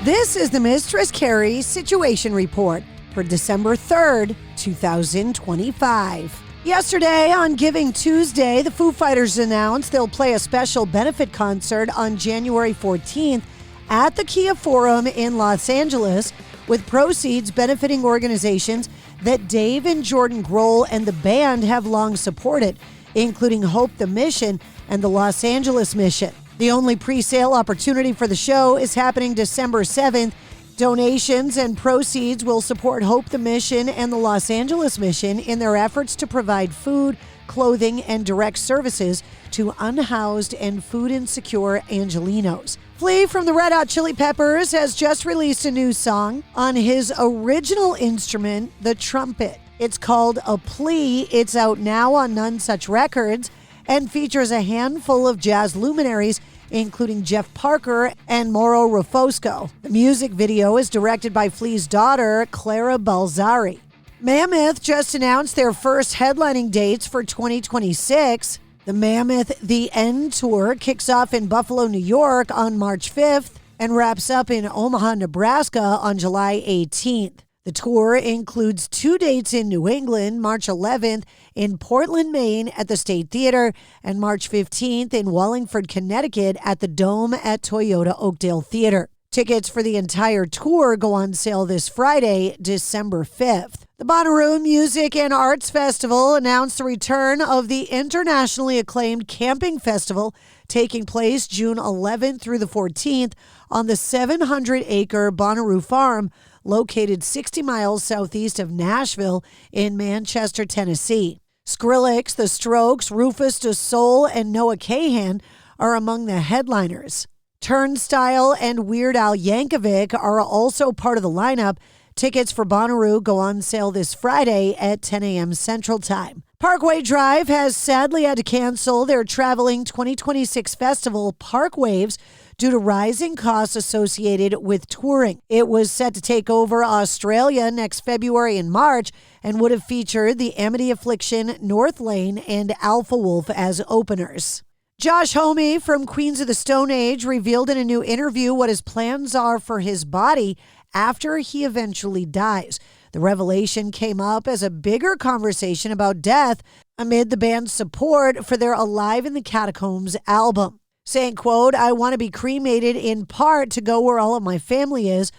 This is the Mistress Carrie Situation Report for December 3rd, 2025. Yesterday, on Giving Tuesday, the Foo Fighters announced they'll play a special benefit concert on January 14th at the Kia Forum in Los Angeles, with proceeds benefiting organizations that Dave and Jordan Grohl and the band have long supported, including Hope the Mission and the Los Angeles Mission. The only pre-sale opportunity for the show is happening December 7th. Donations and proceeds will support Hope the Mission and the Los Angeles Mission in their efforts to provide food, clothing, and direct services to unhoused and food insecure Angelenos. Flea from the Red Hot Chili Peppers has just released a new song on his original instrument, the trumpet. It's called A Plea. It's out now on None Such Records and features a handful of jazz luminaries, including Jeff Parker and Mauro Rufosco. The music video is directed by Flea's daughter, Clara Balzari. Mammoth just announced their first headlining dates for 2026. The Mammoth The End Tour kicks off in Buffalo, New York on March 5th and wraps up in Omaha, Nebraska on July 18th. The tour includes 2 dates in New England, March 11th in Portland, Maine at the State Theater, and March 15th in Wallingford, Connecticut at the Dome at Toyota Oakdale Theater. Tickets for the entire tour go on sale this Friday, December 5th. The Bonnaroo Music and Arts Festival announced the return of the internationally acclaimed camping festival taking place June 11th through the 14th on the 700-acre Bonnaroo Farm, located 60 miles southeast of Nashville in Manchester, Tennessee. Skrillex, The Strokes, Rufus Du Sol, and Noah Kahan are among the headliners. Turnstile and Weird Al Yankovic are also part of the lineup. Tickets for Bonnaroo go on sale this Friday at 10 a.m. Central Time. Parkway Drive has sadly had to cancel their traveling 2026 festival, Park Waves, due to rising costs associated with touring. It was set to take over Australia next February and March and would have featured the Amity Affliction, North Lane, and Alpha Wolf as openers. Josh Homme from Queens of the Stone Age revealed in a new interview what his plans are for his body after he eventually dies. The revelation came up as a bigger conversation about death amid the band's support for their Alive in the Catacombs album. Saying, quote, "I want to be cremated in part to go where all of my family is,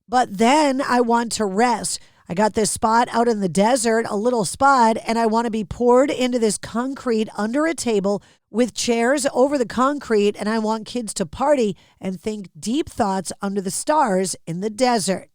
but then I want to rest. I got this spot out in the desert, a little spot, and I want to be poured into this concrete under a table with chairs over the concrete, and I want kids to party and think deep thoughts under the stars in the desert."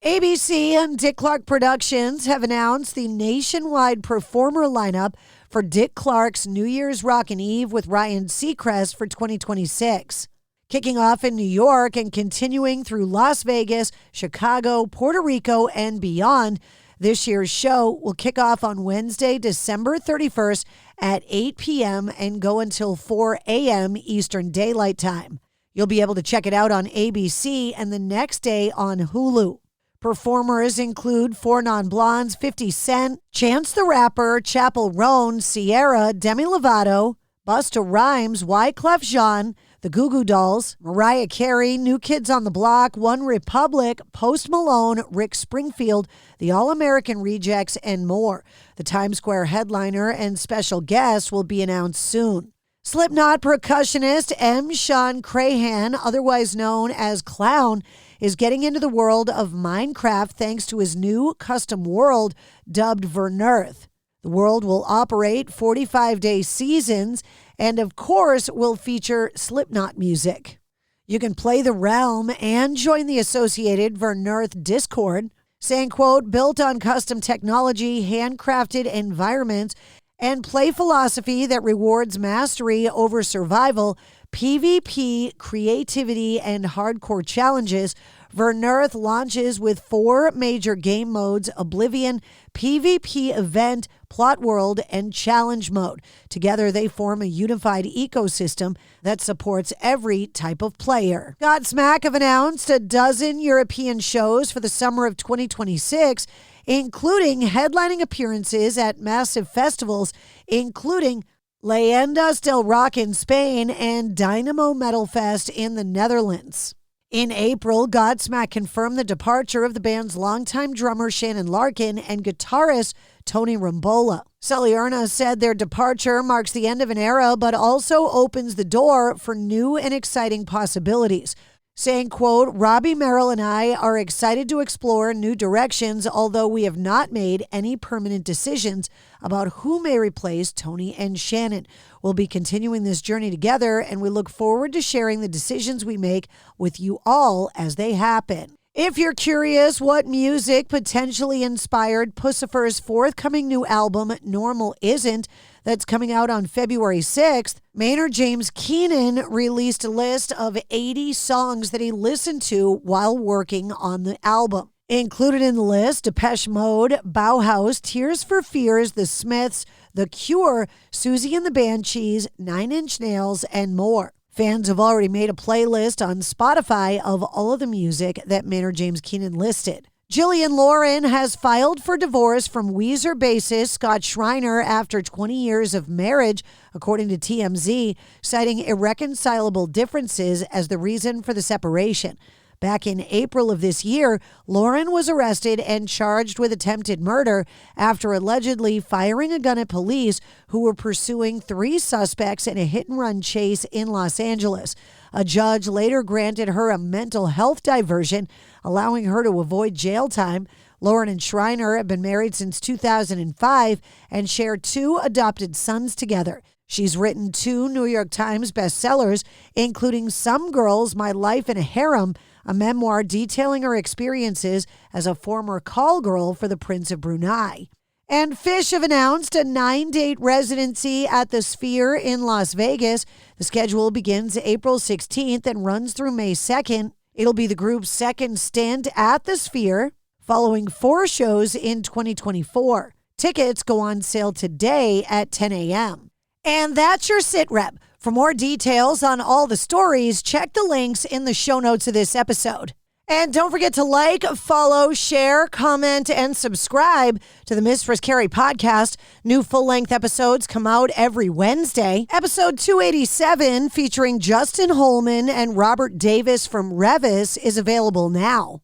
ABC and Dick Clark Productions have announced the nationwide performer lineup for Dick Clark's New Year's Rockin' Eve with Ryan Seacrest for 2026. Kicking off in New York and continuing through Las Vegas, Chicago, Puerto Rico, and beyond, this year's show will kick off on Wednesday, December 31st at 8 p.m. and go until 4 a.m. Eastern Daylight Time. You'll be able to check it out on ABC and the next day on Hulu. Performers include Four Non Blondes, 50 Cent, Chance the Rapper, Chappell Roan, Sierra, Demi Lovato, Busta Rhymes, Wyclef Jean, the Goo Goo Dolls, Mariah Carey, New Kids on the Block, One Republic, Post Malone, Rick Springfield, the All-American Rejects, and more. The Times Square headliner and special guest will be announced soon. Slipknot percussionist M. Sean Crahan, otherwise known as Clown, is getting into the world of Minecraft thanks to his new custom world dubbed Vernearth. The world will operate 45-day seasons and, of course, will feature Slipknot music. You can play the realm and join the associated Vernearth Discord, saying, quote, "Built on custom technology, handcrafted environments, and play philosophy that rewards mastery over survival, PvP, creativity, and hardcore challenges, Vernearth launches with 4 major game modes: Oblivion, PvP Event, Plot World, and Challenge Mode. Together, they form a unified ecosystem that supports every type of player. Godsmack have announced a dozen European shows for the summer of 2026, including headlining appearances at massive festivals, including Leyendas del Rock in Spain and Dynamo Metal Fest in the Netherlands. In April, Godsmack confirmed the departure of the band's longtime drummer Shannon Larkin and guitarist Tony Rambola. Salierna said their departure marks the end of an era, but also opens the door for new and exciting possibilities. Saying, quote, Robbie Merrill and I are excited to explore new directions, although we have not made any permanent decisions about who may replace Tony and Shannon. We'll be continuing this journey together, and we look forward to sharing the decisions we make with you all as they happen. If you're curious what music potentially inspired Puscifer's forthcoming new album, Normal Isn't, that's coming out on February 6th, Maynard James Keenan released a list of 80 songs that he listened to while working on the album. Included in the list, Depeche Mode, Bauhaus, Tears for Fears, The Smiths, The Cure, Susie and the Banshees, 9 Inch Nails, and more. Fans have already made a playlist on Spotify of all of the music that Maynard James Keenan listed. Jillian Lauren has filed for divorce from Weezer bassist Scott Schreiner after 20 years of marriage, according to TMZ, citing irreconcilable differences as the reason for the separation. Back in April of this year, Lauren was arrested and charged with attempted murder after allegedly firing a gun at police who were pursuing 3 suspects in a hit-and-run chase in Los Angeles. A judge later granted her a mental health diversion, allowing her to avoid jail time. Lauren and Schreiner have been married since 2005 and share 2 adopted sons together. She's written 2 New York Times bestsellers, including Some Girls, My Life in a Harem, a memoir detailing her experiences as a former call girl for the Prince of Brunei. And Phish have announced a 9-date residency at the Sphere in Las Vegas. The schedule begins April 16th and runs through May 2nd. It'll be the group's second stint at the Sphere, following 4 shows in 2024. Tickets go on sale today at 10 a.m. And that's your sit rep. For more details on all the stories, check the links in the show notes of this episode. And don't forget to like, follow, share, comment, and subscribe to the Mistress Carrie Podcast. New full-length episodes come out every Wednesday. Episode 287, featuring Justin Holman and Robert Davis from Revis, is available now.